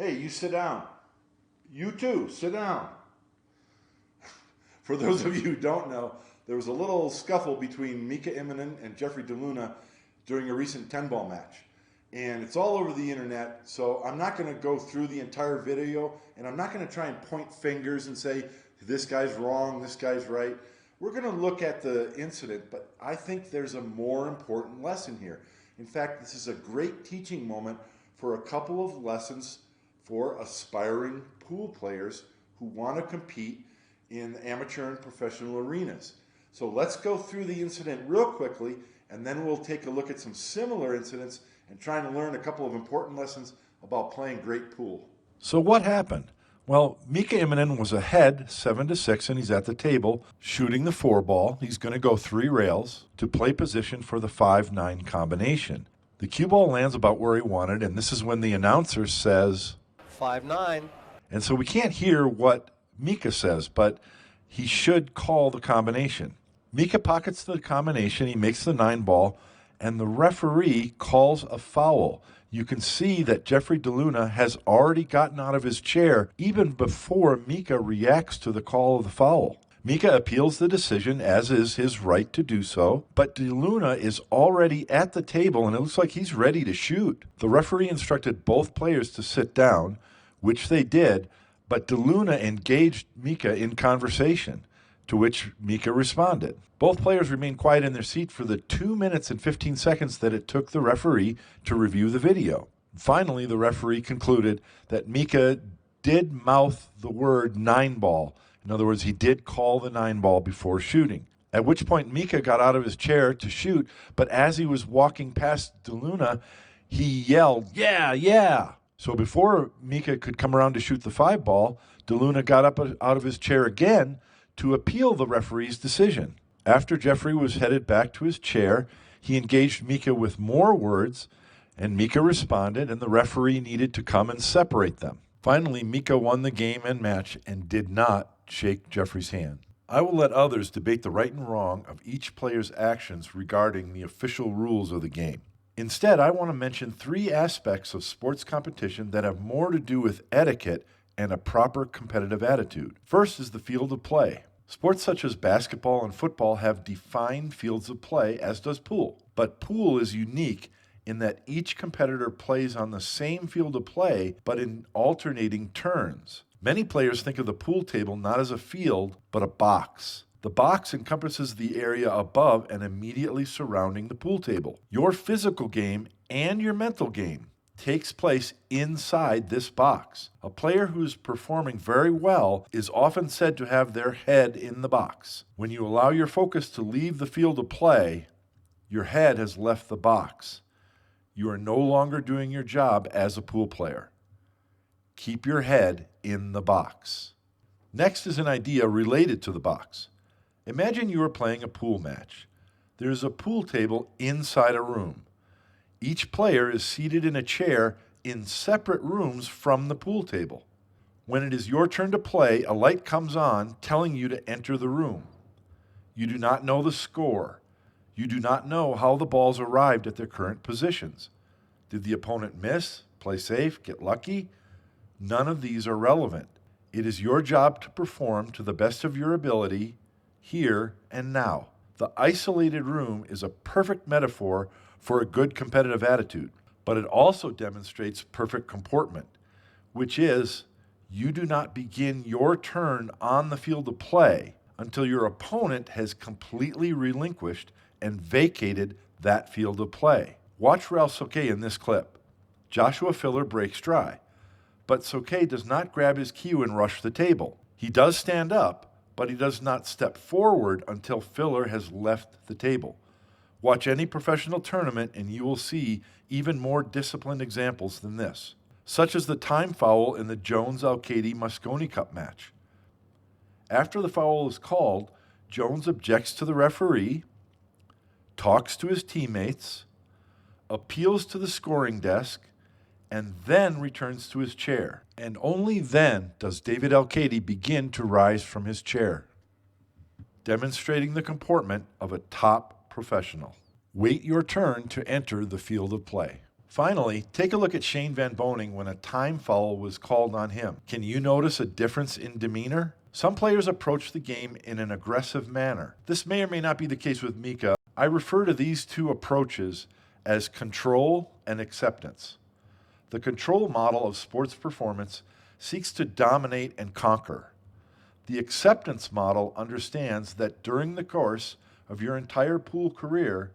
Hey, you sit down. You too, sit down. For those of you who don't know, there was a little scuffle between Mika and Jeffrey DeLuna during a recent 10-ball match. And it's all over the internet, so I'm not going to go through the entire video, and I'm not going to try and point fingers and say, this guy's wrong, this guy's right. We're going to look at the incident, but I think there's a more important lesson here. In fact, this is a great teaching moment for a couple of lessons for aspiring pool players who want to compete in amateur and professional arenas. So let's go through the incident real quickly, and then we'll take a look at some similar incidents and trying to learn a couple of important lessons about playing great pool. So what happened? Well, Mika Immonen was ahead 7-6, and he's at the table shooting the 4-ball. He's going to go 3 rails to play position for the 5-9 combination. The cue ball lands about where he wanted, and this is when the announcer says 5-9. And so we can't hear what Mika says, but he should call the combination. Mika pockets the combination, he makes the 9-ball, and the referee calls a foul. You can see that Jeffrey DeLuna has already gotten out of his chair even before Mika reacts to the call of the foul. Mika appeals the decision, as is his right to do so, but DeLuna is already at the table and it looks like he's ready to shoot. The referee instructed both players to sit down, which they did, but DeLuna engaged Mika in conversation, to which Mika responded. Both players remained quiet in their seat for the 2 minutes and 15 seconds that it took the referee to review the video. Finally, the referee concluded that Mika did mouth the word 9-ball. In other words, he did call the 9-ball before shooting. At which point Mika got out of his chair to shoot, but as he was walking past DeLuna, he yelled, "Yeah, yeah!" So before Mika could come around to shoot the 5-ball, DeLuna got up out of his chair again to appeal the referee's decision. After Jeffrey was headed back to his chair, he engaged Mika with more words, and Mika responded, and the referee needed to come and separate them. Finally, Mika won the game and match and did not shake Jeffrey's hand. I will let others debate the right and wrong of each player's actions regarding the official rules of the game. Instead, I want to mention 3 aspects of sports competition that have more to do with etiquette and a proper competitive attitude. First is the field of play. Sports such as basketball and football have defined fields of play, as does pool. But pool is unique in that each competitor plays on the same field of play, but in alternating turns. Many players think of the pool table not as a field, but a box. The box encompasses the area above and immediately surrounding the pool table. Your physical game and your mental game takes place inside this box. A player who's performing very well is often said to have their head in the box. When you allow your focus to leave the field of play, your head has left the box. You are no longer doing your job as a pool player. Keep your head in the box. Next is an idea related to the box. Imagine you are playing a pool match. There's a pool table inside a room. Each player is seated in a chair in separate rooms from the pool table. When it is your turn to play, a light comes on telling you to enter the room. You do not know the score. You do not know how the balls arrived at their current positions. Did the opponent miss, play safe, get lucky? None of these are relevant. It is your job to perform to the best of your ability, here and now. The isolated room is a perfect metaphor for a good competitive attitude, but it also demonstrates perfect comportment, which is you do not begin your turn on the field of play until your opponent has completely relinquished and vacated that field of play. Watch Ralph Soke in this clip. Joshua Filler breaks dry, but Soke does not grab his cue and rush the table. He does stand up, but he does not step forward until Filler has left the table. Watch any professional tournament and you will see even more disciplined examples than this, such as the time foul in the Jones-Alcady-Mosconi Cup match. After the foul is called, Jones objects to the referee, talks to his teammates, appeals to the scoring desk, and then returns to his chair. And only then does David Alcady begin to rise from his chair, demonstrating the comportment of a top professional. Wait your turn to enter the field of play. Finally, take a look at Shane Van Boening when a time foul was called on him. Can you notice a difference in demeanor? Some players approach the game in an aggressive manner. This may or may not be the case with Mika. I refer to these two approaches as control and acceptance. The control model of sports performance seeks to dominate and conquer. The acceptance model understands that during the course of your entire pool career,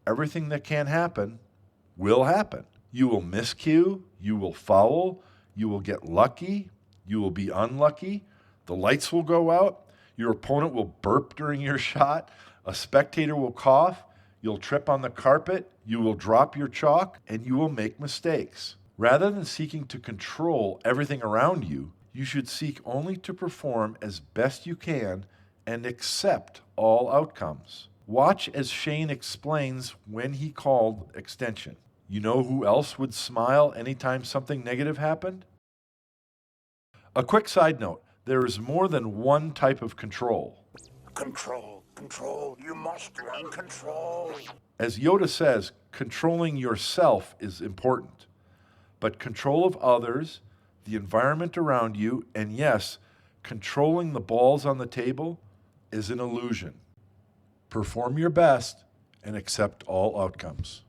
everything that can happen will happen. You will miscue, you will foul, you will get lucky, you will be unlucky, the lights will go out, your opponent will burp during your shot, a spectator will cough, you'll trip on the carpet, you will drop your chalk, and you will make mistakes. Rather than seeking to control everything around you, you should seek only to perform as best you can and accept all outcomes. Watch as Shane explains when he called extension. You know who else would smile anytime something negative happened? A quick side note, there is more than one type of control. Control, you must learn control. As Yoda says, controlling yourself is important, but control of others, the environment around you, and yes, controlling the balls on the table is an illusion. Perform your best and accept all outcomes.